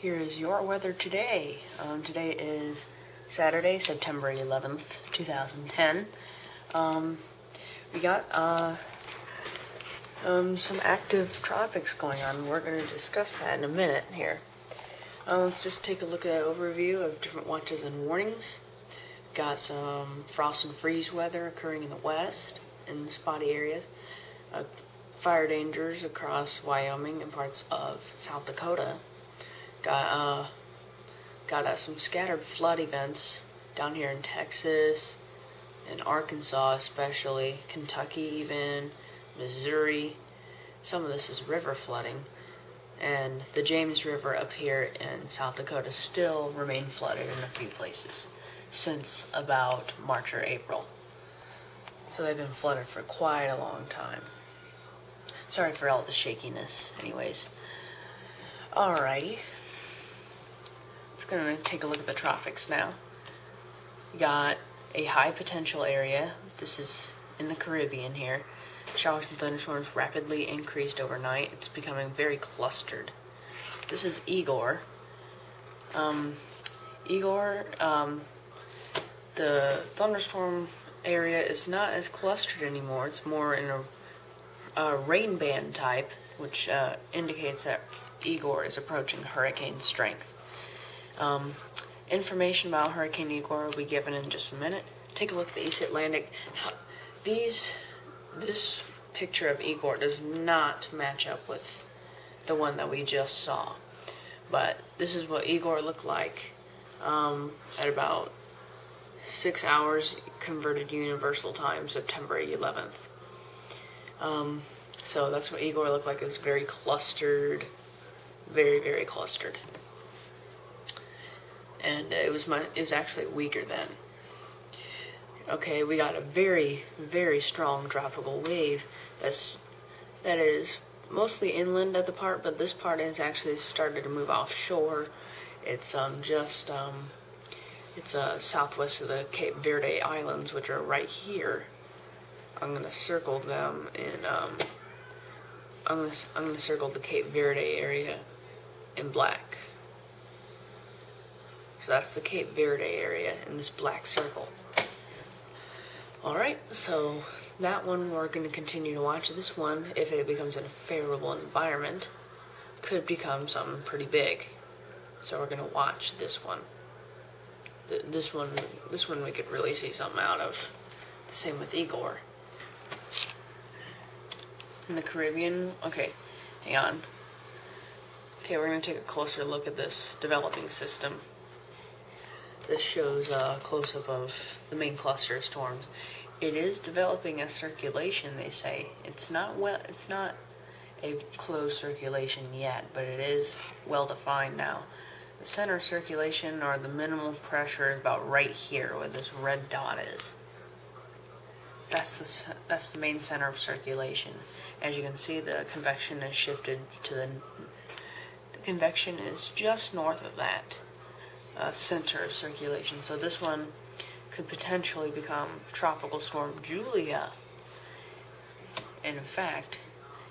Here is your weather today. Today is Saturday, September 11th, 2010. We got some active tropics going on. We're going to discuss that in a minute here. Let's just take a look at an overview of different watches and warnings. Got some frost and freeze weather occurring in the west in spotty areas. Fire dangers across Wyoming and parts of South Dakota. Got some scattered flood events down here in Texas and Arkansas, especially Kentucky, even Missouri. Some of this is river flooding, and the James River up here in South Dakota still remain flooded in a few places since about March or April. So they've been flooded for quite a long time. Sorry for all the shakiness, anyways. Alrighty. It's going to take a look at the tropics now. We got a high potential area. This is in the Caribbean here. Showers and thunderstorms rapidly increased overnight. It's becoming very clustered. This is Igor. The thunderstorm area is not as clustered anymore. It's more in a rain band type, which indicates that Igor is approaching hurricane strength. Information about Hurricane Igor will be given in just a minute. Take a look at the East Atlantic. This picture of Igor does not match up with the one that we just saw. But this is what Igor looked like at about 6 hours converted universal time, September 11th. So that's what Igor looked like. It's very clustered, very, very clustered. And it was actually weaker then. Okay, we got a very, very strong tropical wave that is mostly inland at the part, but this part has actually started to move offshore. It's southwest of the Cape Verde Islands, which are right here. I'm gonna circle them in. I'm gonna circle the Cape Verde area in black. So that's the Cape Verde area in this black circle. Alright, so that one we're going to continue to watch. This one, if it becomes in a favorable environment, could become something pretty big. So we're going to watch this one. This one we could really see something out of. The same with Igor. In the Caribbean, okay, hang on. Okay, we're going to take a closer look at this developing system. This shows a close-up of the main cluster of storms. It is developing a circulation, they say. It's not a closed circulation yet, but it is well defined now. The center of circulation, or the minimal pressure, is about right here where this red dot is. That's the main center of circulation. As you can see, the convection is shifted to the convection is just north of that center of circulation. So this one could potentially become Tropical Storm Julia. And in fact,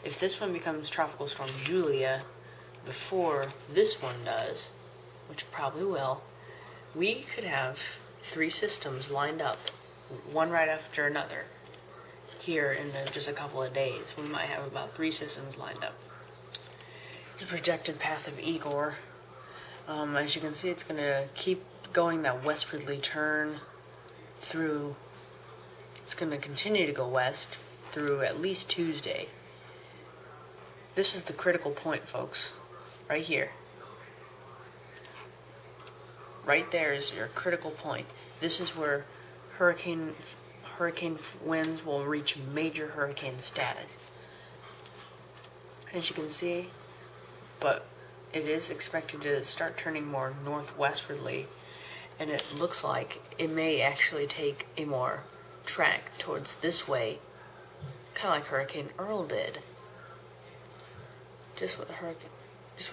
if this one becomes Tropical Storm Julia before this one does, which probably will, we could have 3 systems lined up, one right after another. Here in just a couple of days, we might have about 3 systems lined up. The projected path of Igor. As you can see, it's going to keep going that westwardly turn through. It's going to continue to go west through at least Tuesday. This is the critical point, folks. Right here. Right there is your critical point. This is where hurricane winds will reach major hurricane status. As you can see, but it is expected to start turning more northwestwardly, and it looks like it may actually take a more track towards this way, kind of like Hurricane Earl did. Just what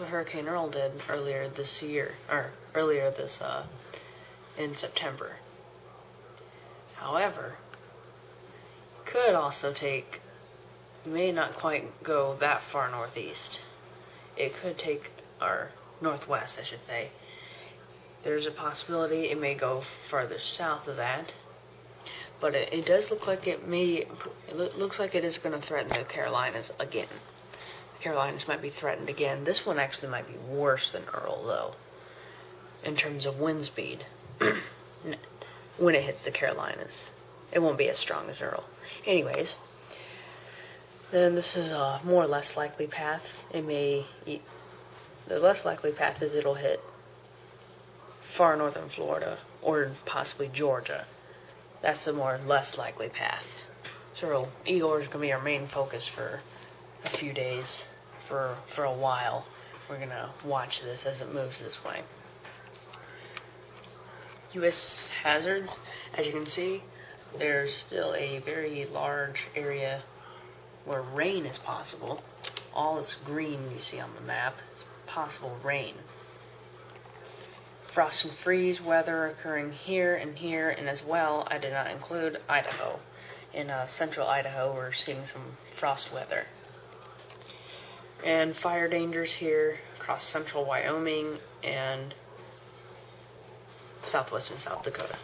Hurricane Earl did earlier this year, or earlier this in September. However, could also take, may not quite go that far northeast. It could take our northwest, I should say. There's a possibility it may go farther south of that, but it does look like looks like it is going to threaten the Carolinas again. The Carolinas might be threatened again. This one actually might be worse than Earl, though, in terms of wind speed. When it hits the Carolinas, it won't be as strong as Earl. Anyways, then this is a more or less likely path. The less likely path is it'll hit far northern Florida or possibly Georgia. That's the more less likely path. So Igor is going to be our main focus for a few days, for a while. We're going to watch this as it moves this way. U.S. hazards, as you can see, there's still a very large area where rain is possible. All this green you see on the map is possible rain. Frost and freeze weather occurring here, and as well, I did not include Idaho. In central Idaho, we're seeing some frost weather. And fire dangers here across central Wyoming and southwestern South Dakota.